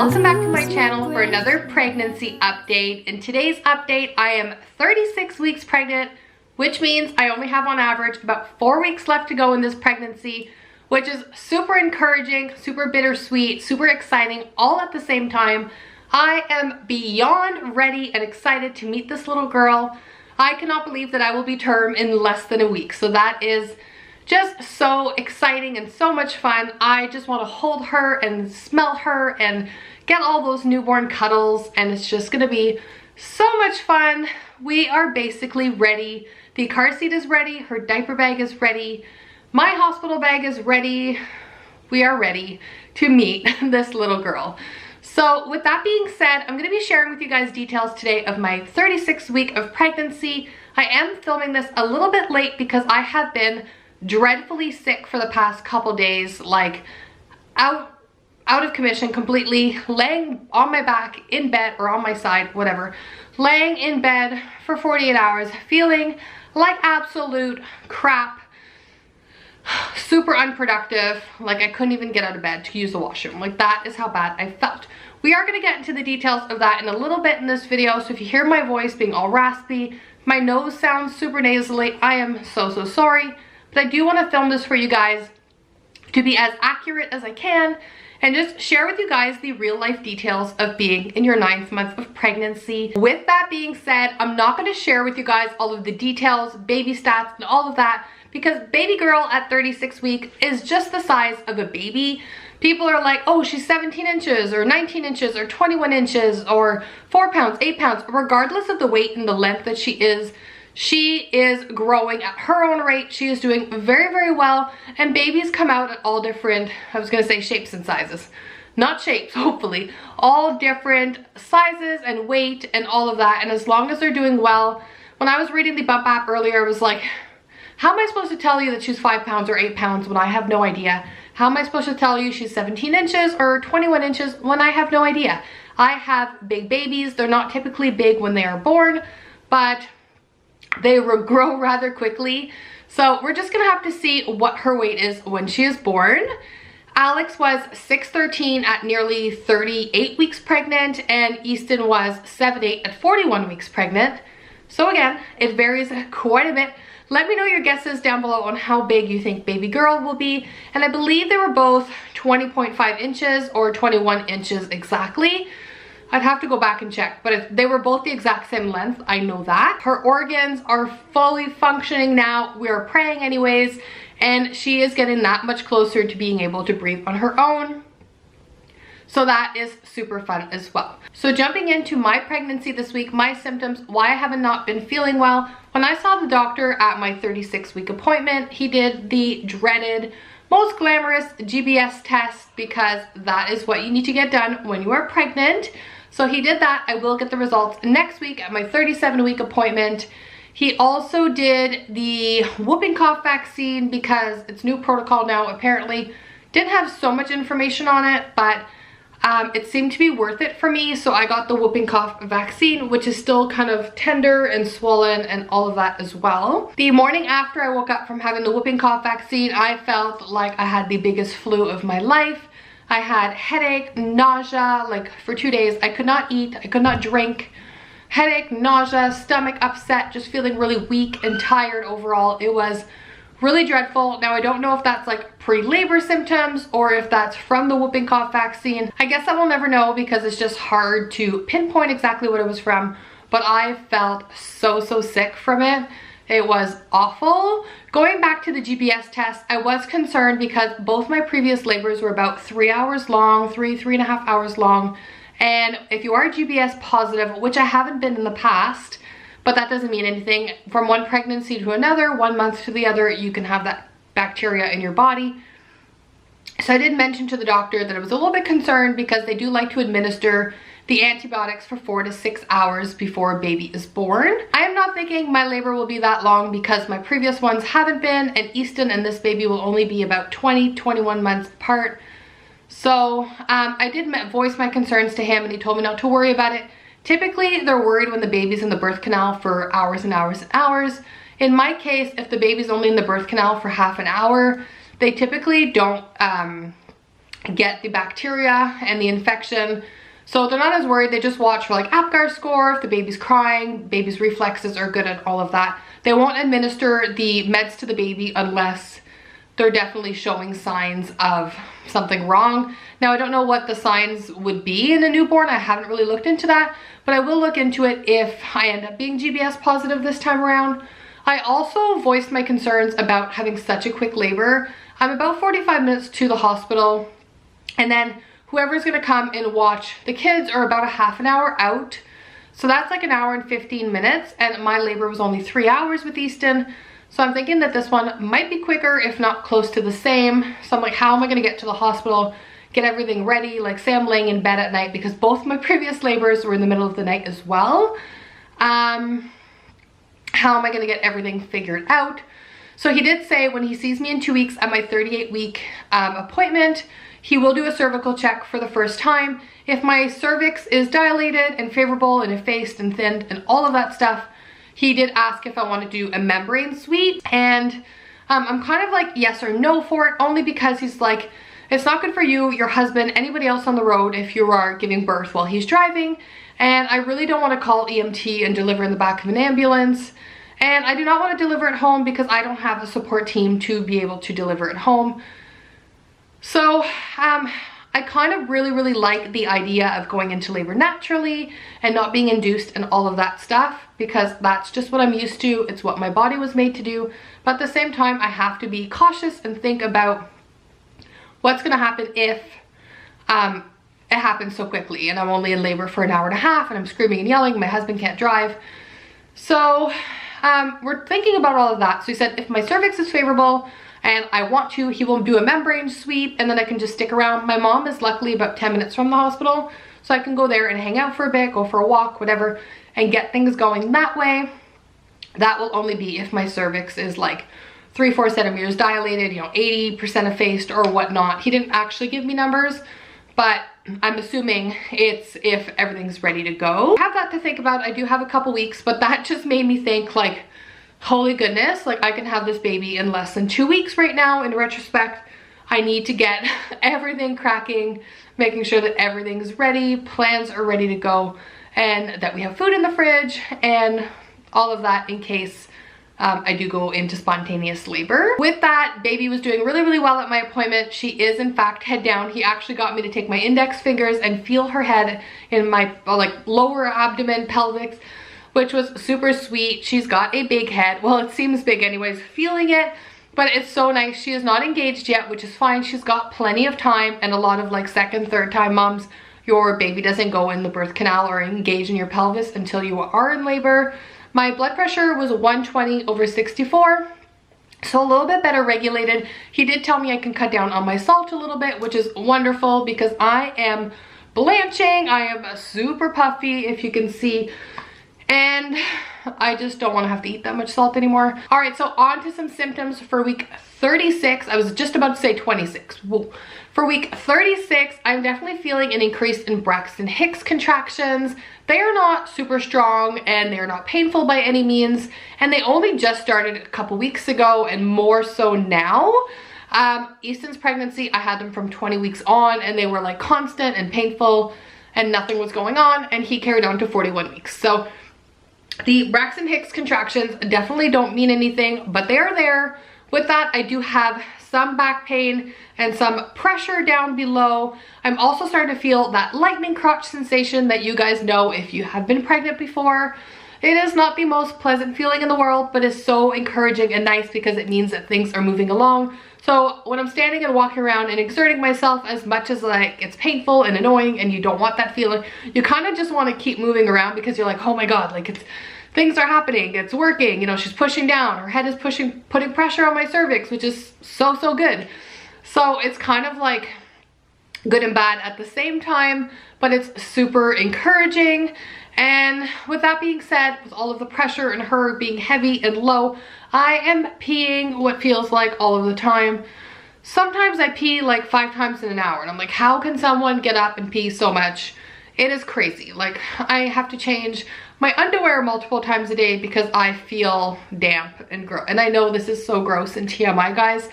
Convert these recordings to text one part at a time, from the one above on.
Welcome back to my channel for another pregnancy update. In today's update, I am 36 weeks pregnant, which means I only have on average about 4 weeks left to go in this pregnancy, which is super encouraging, super bittersweet, super exciting, all at the same time. I am beyond ready and excited to meet this little girl. I cannot believe that I will be term in less than a week. So that is just so exciting and so much fun. I just want to hold her and smell her and get all those newborn cuddles, and it's just gonna be so much fun. We are basically ready. The car seat is ready, her diaper bag is ready, my hospital bag is ready. We are ready to meet this little girl. So with that being said, I'm going to be sharing with you guys details today of my 36th week of pregnancy. I am filming this a little bit late because I have been dreadfully sick for the past couple days, like out of commission completely, laying on my back in bed or on my side, whatever, laying in bed for 48 hours, feeling like absolute crap, super unproductive, like I couldn't even get out of bed to use the washroom. Like that is how bad I felt. We are going to get into the details of that in a little bit in this video, so if you hear my voice being all raspy, my nose sounds super nasally, I am so sorry. But I do want to film this for you guys to be as accurate as I can and just share with you guys the real life details of being in your 9th month of pregnancy. With that being said, I'm not going to share with you guys all of the details, baby stats, and all of that, because baby girl at 36 weeks is just the size of a baby. People are like, oh, she's 17 inches or 19 inches or 21 inches or 4 pounds, 8 pounds. Regardless of the weight and the length that she is growing at her own rate. She is doing very well, and babies come out at all different, I was gonna say shapes and sizes, not shapes, hopefully, all different sizes and weight and all of that. And as long as they're doing well, when I was reading the bump app earlier, I was like, how am I supposed to tell you that she's 5 pounds or 8 pounds when I have no idea? How am I supposed to tell you she's 17 inches or 21 inches when I have no idea? I have big babies. They're not typically big when they are born, but they grow rather quickly. So we're just gonna have to see what her weight is when she is born. Alex was 6'13" at nearly 38 weeks pregnant, and Easton was 7'8" at 41 weeks pregnant. So again, it varies quite a bit. Let me know your guesses down below on how big you think baby girl will be. And I believe they were both 20.5 inches or 21 inches exactly. I'd have to go back and check, but if they were both the exact same length, I know that. Her organs are fully functioning now. We are praying anyways, and she is getting that much closer to being able to breathe on her own. So that is super fun as well. So jumping into my pregnancy this week, my symptoms, why I haven't not been feeling well. When I saw the doctor at my 36-week appointment, he did the dreaded, most glamorous GBS test, because that is what you need to get done when you are pregnant. So he did that. I will get the results next week at my 37-week appointment. He also did the whooping cough vaccine because it's new protocol now apparently. Didn't have so much information on it, but it seemed to be worth it for me. So I got the whooping cough vaccine, which is still kind of tender and swollen and all of that as well. The morning after I woke up from having the whooping cough vaccine, I felt like I had the biggest flu of my life. I had headache, nausea, like for 2 days. I could not eat, I could not drink. Headache, nausea, stomach upset, just feeling really weak and tired overall. It was really dreadful. Now I don't know if that's like pre-labor symptoms or if that's from the whooping cough vaccine. I guess I will never know because it's just hard to pinpoint exactly what it was from, but I felt so sick from it. It was awful. Going back to the GBS test, I was concerned because both my previous labors were about 3 hours long, three and a half hours long. And if you are GBS positive, which I haven't been in the past, but that doesn't mean anything, from one pregnancy to another, 1 month to the other, you can have that bacteria in your body. So I did mention to the doctor that I was a little bit concerned because they do like to administer the antibiotics for 4 to 6 hours before a baby is born. I am not thinking my labor will be that long because my previous ones haven't been, and Easton and this baby will only be about 21 months apart. So I did voice my concerns to him, and he told me not to worry about it. Typically, they're worried when the baby's in the birth canal for hours and hours and hours. In my case, if the baby's only in the birth canal for half an hour, they typically don't get the bacteria and the infection. So they're not as worried. They just watch for like Apgar score, if the baby's crying, baby's reflexes are good at all of that. They won't administer the meds to the baby unless they're definitely showing signs of something wrong. Now, I don't know what the signs would be in a newborn. I haven't really looked into that, but I will look into it if I end up being GBS positive this time around. I also voiced my concerns about having such a quick labor. I'm about 45 minutes to the hospital, and then whoever's gonna come and watch the kids are about a half an hour out. So that's like an hour and 15 minutes, and my labor was only 3 hours with Easton. So I'm thinking that this one might be quicker, if not close to the same. So I'm like, how am I gonna get to the hospital, get everything ready? Like, say I'm laying in bed at night, because both my previous labors were in the middle of the night as well. How am I gonna get everything figured out? So he did say when he sees me in 2 weeks at my 38-week appointment, he will do a cervical check for the first time. If my cervix is dilated and favorable and effaced and thinned and all of that stuff, he did ask if I want to do a membrane sweep, and I'm kind of like yes or no for it, only because he's like, it's not good for you, your husband, anybody else on the road if you are giving birth while he's driving, and I really don't want to call EMT and deliver in the back of an ambulance, and I do not want to deliver at home because I don't have a support team to be able to deliver at home. So I kind of really like the idea of going into labor naturally and not being induced and all of that stuff, because that's just what I'm used to. It's what my body was made to do. But at the same time, I have to be cautious and think about what's going to happen if it happens so quickly and I'm only in labor for an hour and a half and I'm screaming and yelling, my husband can't drive. So we're thinking about all of that. So he said if my cervix is favorable and I want to, he will do a membrane sweep, and then I can just stick around. My mom is luckily about 10 minutes from the hospital, so I can go there and hang out for a bit, go for a walk, whatever, and get things going that way. That will only be if my cervix is like 3-4 centimeters dilated, you know, 80% effaced or whatnot. He didn't actually give me numbers, but I'm assuming it's if everything's ready to go. I have that to think about. I do have a couple weeks, but that just made me think like, holy goodness, like I can have this baby in less than 2 weeks right now. In retrospect, I need to get everything cracking, making sure that everything's ready, plans are ready to go, and that we have food in the fridge and all of that in case I do go into spontaneous labor. With that, baby was doing really well at my appointment. She is in fact head down. He actually got me to take my index fingers and feel her head in my like lower abdomen, pelvis, which was super sweet. She's got a big head. Well, it seems big anyways, feeling it, but it's so nice. She is not engaged yet, which is fine. She's got plenty of time, and a lot of like second, third time moms, your baby doesn't go in the birth canal or engage in your pelvis until you are in labor. My blood pressure was 120/64, so a little bit better regulated. He did tell me I can cut down on my salt a little bit, which is wonderful because I am blanching. I am super puffy, if you can see. And I just don't want to have to eat that much salt anymore. All right, so on to some symptoms for week 36. I was just about to say 26. Whoa. For week 36, I'm definitely feeling an increase in Braxton Hicks contractions. They are not super strong and they're not painful by any means. And they only just started a couple weeks ago, and more so now. Easton's pregnancy, I had them from 20 weeks on, and they were like constant and painful and nothing was going on. And he carried on to 41 weeks. So the Braxton Hicks contractions definitely don't mean anything, but they are there. With that, I do have some back pain and some pressure down below. I'm also starting to feel that lightning crotch sensation that you guys know if you have been pregnant before. It is not the most pleasant feeling in the world, but is so encouraging and nice because it means that things are moving along. So when I'm standing and walking around and exerting myself, as much as like it's painful and annoying and you don't want that feeling, you kind of just want to keep moving around because you're like, oh my God, like things are happening, it's working, you know, she's pushing down, her head is putting pressure on my cervix, which is so good. So it's kind of like good and bad at the same time, but it's super encouraging. And with that being said, with all of the pressure and her being heavy and low, I am peeing what feels like all of the time. Sometimes I pee like 5 times in an hour, and I'm like, how can someone get up and pee so much? It is crazy. Like, I have to change my underwear multiple times a day because I feel damp and gross. And I know this is so gross and TMI, guys.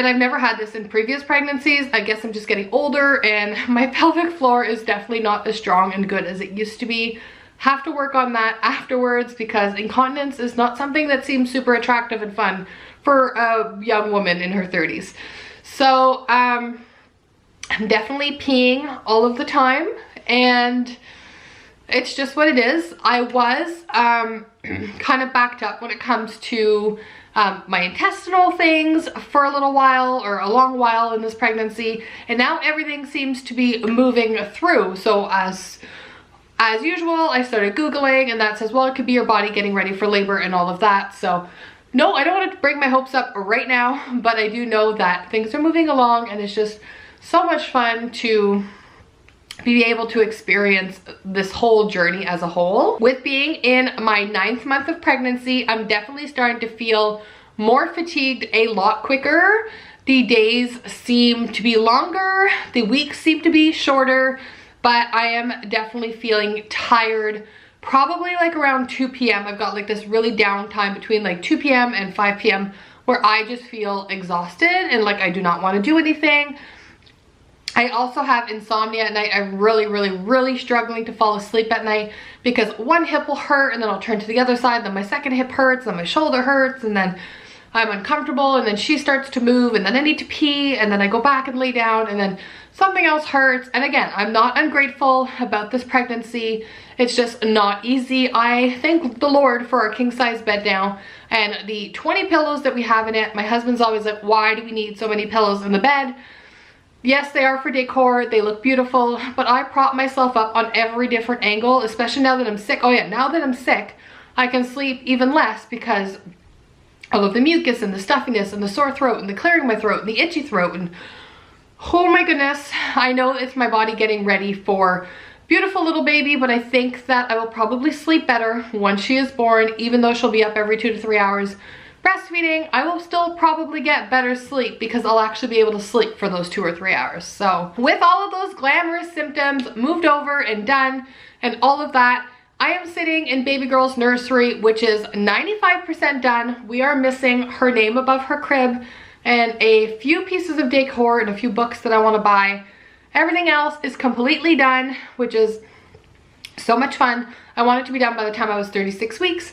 and I've never had this in previous pregnancies. I guess I'm just getting older and my pelvic floor is definitely not as strong and good as it used to be. Have to work on that afterwards because incontinence is not something that seems super attractive and fun for a young woman in her 30s. So I'm definitely peeing all of the time, and it's just what it is. I was kind of backed up when it comes to my intestinal things for a little while, or a long while in this pregnancy, and now everything seems to be moving through. So as usual, I started Googling, and that says, well, it could be your body getting ready for labor and all of that. So no, I don't want to bring my hopes up right now, but I do know that things are moving along, and it's just so much fun to be able to experience this whole journey as a whole. With being in my 9th month of pregnancy, I'm definitely starting to feel more fatigued a lot quicker. The days seem to be longer, the weeks seem to be shorter, but I am definitely feeling tired. Probably like around 2 p.m. I've got like this really down time between like 2 p.m. and 5 p.m. where I just feel exhausted and like I do not want to do anything. I also have insomnia at night. I'm really struggling to fall asleep at night because one hip will hurt and then I'll turn to the other side, then my second hip hurts, then my shoulder hurts, and then I'm uncomfortable, and then she starts to move, and then I need to pee, and then I go back and lay down, and then something else hurts. And again, I'm not ungrateful about this pregnancy. It's just not easy. I thank the Lord for our king size bed now and the 20 pillows that we have in it. My husband's always like, why do we need so many pillows in the bed? Yes, they are for decor, they look beautiful, but I prop myself up on every different angle, especially now that I'm sick. Oh yeah, now that I'm sick, I can sleep even less because all of the mucus and the stuffiness and the sore throat and the clearing my throat and the itchy throat, and oh my goodness, I know it's my body getting ready for beautiful little baby, but I think that I will probably sleep better once she is born, even though she'll be up every 2 to 3 hours breastfeeding. I will still probably get better sleep because I'll actually be able to sleep for those 2 or 3 hours. So with all of those glamorous symptoms moved over and done and all of that, I am sitting in baby girl's nursery, which is 95% done. We are missing her name above her crib and a few pieces of decor and a few books that I want to buy. Everything else is completely done, which is so much fun. I want it to be done by the time I was 36 weeks.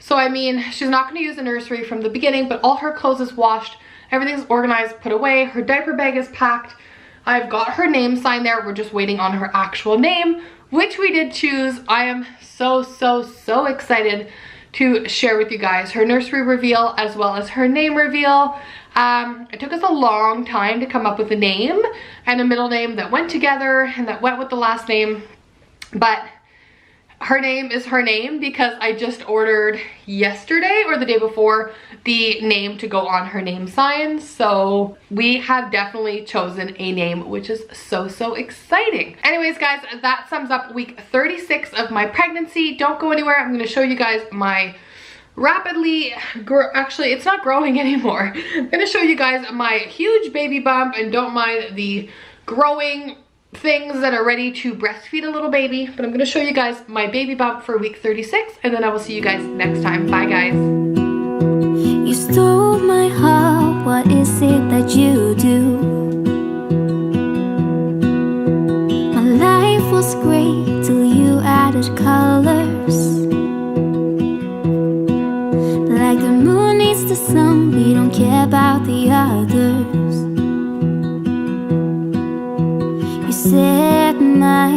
So I mean, she's not going to use the nursery from the beginning, but all her clothes is washed, everything's organized, put away, her diaper bag is packed. I've got her name sign there. We're just waiting on her actual name, which we did choose. I am so excited to share with you guys her nursery reveal as well as her name reveal. It took us a long time to come up with a name and a middle name that went together and that went with the last name, but her name is her name because I just ordered yesterday or the day before the name to go on her name sign. So we have definitely chosen a name, which is so exciting. Anyways guys, that sums up week 36 of my pregnancy. Don't go anywhere. I'm going to show you guys my rapidly actually it's not growing anymore. I'm going to show you guys my huge baby bump, and don't mind the growing things that are ready to breastfeed a little baby, but I'm going to show you guys my baby bump for week 36, and then I will see you guys next time. Bye guys. You stole my heart, what is it that you do? My life was great till you added colors. Like the moon needs the sun, we don't care about the others. You set my